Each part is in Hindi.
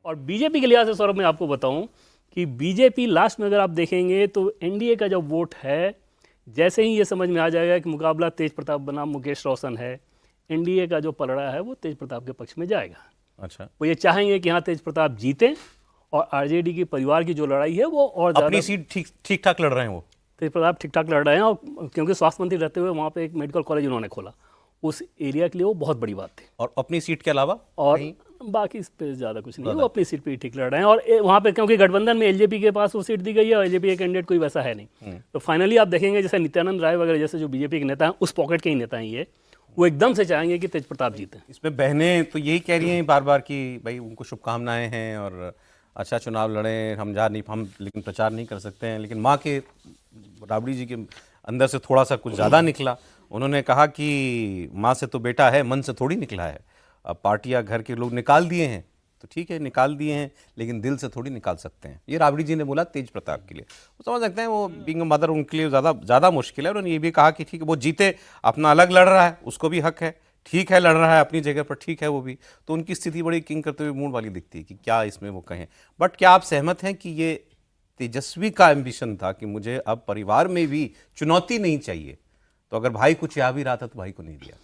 और बीजेपी के लिहाज से सौरभ मैं आपको बताऊं कि बीजेपी लास्ट में अगर आप देखेंगे तो एनडीए का जो वोट है, जैसे ही ये समझ में आ जाएगा कि मुकाबला तेज प्रताप बनाम मुकेश रोशन है, एनडीए का जो पलड़ा है वो तेज प्रताप के पक्ष में जाएगा। अच्छा, वो ये चाहेंगे कि हाँ तेज प्रताप जीते, और आरजेडी की परिवार की जो लड़ाई है वो और ज़्यादा। अपनी सीट ठीक ठाक लड़ रहे हैं वो। तेज प्रताप ठीक ठाक लड़ रहे हैं, और क्योंकि स्वास्थ्य मंत्री रहते हुए वहाँ पे एक मेडिकल कॉलेज उन्होंने खोला, उस एरिया के लिए वो बहुत बड़ी बात थी। और अपनी सीट के अलावा और कहीं बाकी इस पे ज़्यादा कुछ नहीं, वो अपनी सीट पे ही ठीक लड़ रहे हैं। और वहाँ पे क्योंकि गठबंधन में एलजेपी के पास वो सीट दी गई है, और एलजेपी के कैंडिडेट कोई वैसा है नहीं, तो फाइनली आप देखेंगे जैसे नित्यानंद राय वगैरह जैसे जो बीजेपी के नेता हैं, उस पॉकेट के ही नेता हैं ये, वो एकदम से चाहेंगे कि तेज प्रताप जीते। इसमें बहनें तो यही कह रही हैं बार बार कि भाई उनको शुभकामनाएं हैं और अच्छा चुनाव लड़ें, हम लेकिन प्रचार नहीं कर सकते हैं। लेकिन माँ के, राबड़ी जी के अंदर से थोड़ा सा कुछ ज़्यादा निकला। उन्होंने कहा कि माँ से तो बेटा है, मन से थोड़ी निकला है। अब पार्टियाँ घर के लोग निकाल दिए हैं तो ठीक है, निकाल दिए हैं, लेकिन दिल से थोड़ी निकाल सकते हैं। ये राबड़ी जी ने बोला तेज प्रताप के लिए। वो समझ सकते हैं, वो बीइंग अ मदर उनके लिए ज़्यादा मुश्किल है। उन्होंने ये भी कहा कि ठीक है, वो जीते, अपना अलग लड़ रहा है, उसको भी हक है, ठीक है, लड़ रहा है अपनी जगह पर, ठीक है वो भी। तो उनकी स्थिति बड़ी किंग करते हुए मूड वाली दिखती है कि क्या इसमें वो कहें। बट क्या आप सहमत हैं कि ये तेजस्वी का एम्बिशन था कि मुझे अब परिवार में भी चुनौती नहीं चाहिए, तो अगर भाई कुछ आ भी रहा था तो भाई को नहीं दिया?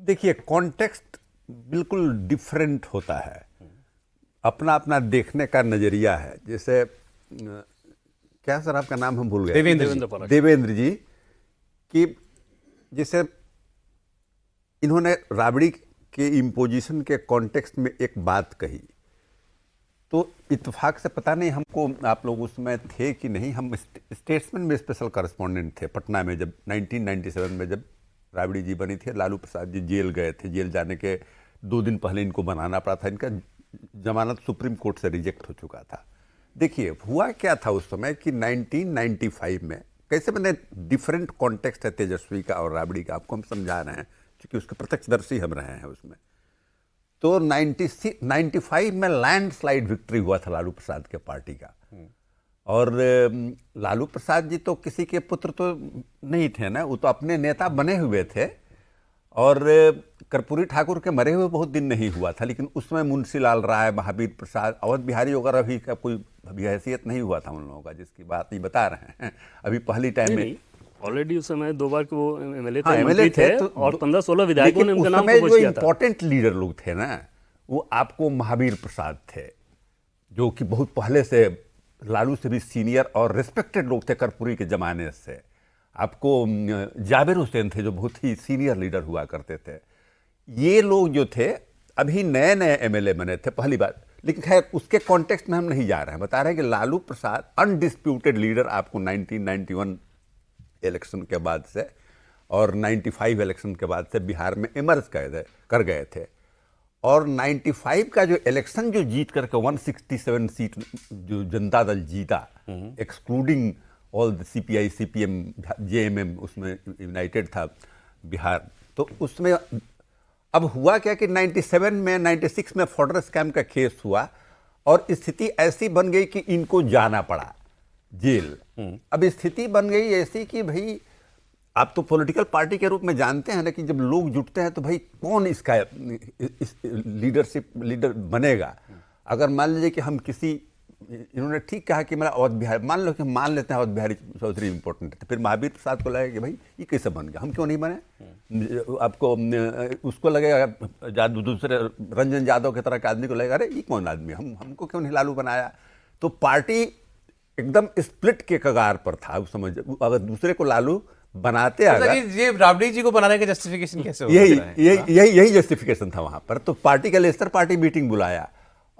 देखिए, कॉन्टेक्स्ट बिल्कुल डिफरेंट होता है, अपना अपना देखने का नजरिया है। जैसे क्या सर आपका नाम हम भूल गए? देवेंद्र जी कि जैसे इन्होंने राबड़ी के इम्पोजिशन के कॉन्टेक्स्ट में एक बात कही, तो इत्तेफाक से पता नहीं हमको, आप लोग उसमें थे कि नहीं, हम स्टेट्समैन में स्पेशल कॉरेस्पॉन्डेंट थे पटना में, जब 1997 में जब राबड़ी जी बनी थी। लालू प्रसाद जी जेल गए थे, जेल जाने के 2 दिन पहले इनको बनाना पड़ा था, इनका जमानत सुप्रीम कोर्ट से रिजेक्ट हो चुका था। देखिए हुआ क्या था उस समय कि 1995 में, कैसे मैंने डिफरेंट कॉन्टेक्स्ट है तेजस्वी का और राबड़ी का, आपको हम समझा रहे हैं क्योंकि उसके प्रत्यक्षदर्शी हम रहे हैं उसमें। तो 95 में लैंडस्लाइड विक्ट्री हुआ था लालू प्रसाद के पार्टी का। और लालू प्रसाद जी तो किसी के पुत्र तो नहीं थे ना, वो तो अपने नेता बने हुए थे। और कर्पूरी ठाकुर के मरे हुए बहुत दिन नहीं हुआ था, लेकिन उसमें मुंशी लाल राय, महावीर प्रसाद, अवध बिहारी वगैरह भी का कोई अभी हैसियत नहीं हुआ था उन लोगों का, जिसकी बात ही बता रहे हैं। अभी पहली टाइम में ऑलरेडी उस समय 2 बार के वो एमएलए थे, हाँ, मंत्री थे, तो, और 15-16 विधायकों ने उनका नाम जो किया था। इंपॉर्टेंट लीडर लोग थे ना, वो आपको महावीर प्रसाद थे, जो कि बहुत पहले से लालू से भी सीनियर और रिस्पेक्टेड लोग थे कर्पूरी के जमाने से। आपको जाबिर हुसैन थे, जो बहुत ही सीनियर लीडर हुआ करते थे। ये लोग जो थे अभी नए नए एमएलए बने थे, पहली बात। लेकिन खैर उसके कॉन्टेक्स्ट में हम नहीं जा रहे हैं, बता रहे हैं कि लालू प्रसाद अनडिस्प्यूटेड लीडर आपको 1991 इलेक्शन के बाद से और 95 इलेक्शन के बाद से बिहार में इमर्ज कर गए थे। और 95 का जो इलेक्शन जो जीत करके 167 सीट जो जनता दल जीता, excluding all the CPI, CPM, JMM, उसमें यूनाइटेड था बिहार। तो उसमें अब हुआ क्या कि 97 में, 96 में फॉर्डर स्कैम का केस हुआ, और स्थिति ऐसी बन गई कि इनको जाना पड़ा जेल। अब स्थिति बन गई ऐसी कि भाई आप तो पॉलिटिकल पार्टी के रूप में जानते हैं ना कि जब लोग जुटते हैं तो भाई कौन इसका लीडर बनेगा। अगर मान लीजिए कि हम किसी, इन्होंने ठीक कहा कि मेरा अवध बिहारी, मान लेते हैं अवध बिहारी चौधरी इंपॉर्टेंट है, तो फिर महावीर प्रसाद को लगेगा कि भाई ये कैसे बन गया, हम क्यों नहीं बने। आपको उसको लगेगा, दूसरे रंजन यादव की तरह के आदमी को लगेगा अरे ये कौन आदमी, हमको क्यों नहीं लालू बनाया। तो पार्टी एकदम स्प्लिट के कगार पर था उस समय। अगर दूसरे को लालू बनाते अगर, ये राबड़ी जी को बनाने का जस्टिफिकेशन कैसे हो? यही जस्टिफिकेशन था वहां पर। तो पार्टी का लेस्टर पार्टी मीटिंग बुलाया,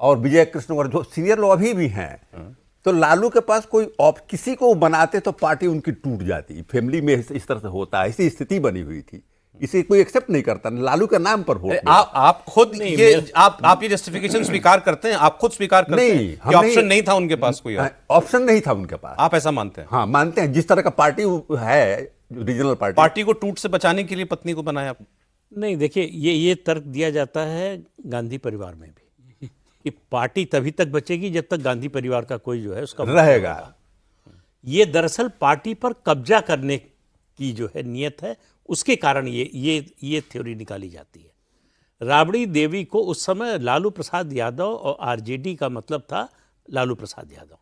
और विजय कृष्ण और जो सीनियर लोग अभी भी हैं, तो लालू के पास कोई किसी को बनाते तो पार्टी उनकी टूट जाती। फैमिली में इस तरह से होता है, ऐसी स्थिति बनी हुई थी, इसे कोई एक्सेप्ट नहीं करता, लालू के नाम पर वोट। आप खुद ये आप ये जस्टिफिकेशन स्वीकार करते हैं? आप खुद स्वीकार करते हैं कि ऑप्शन नहीं था उनके पास? कोई ऑप्शन नहीं था उनके पास, आप ऐसा मानते हैं? हाँ, मानते हैं। जिस तरह का पार्टी है, रीजनल पार्टी को टूट से बचाने के लिए पत्नी को बनाया। नहीं, देखिए ये तर्क दिया जाता है गांधी परिवार में भी कि पार्टी तभी तक बचेगी जब तक गांधी परिवार का कोई जो है उसका रहेगा। ये दरअसल पार्टी पर कब्जा करने की जो है नियत है, उसके कारण ये थ्योरी निकाली जाती है। राबड़ी देवी को उस समय लालू प्रसाद यादव और आरजेडी का मतलब था लालू प्रसाद यादव।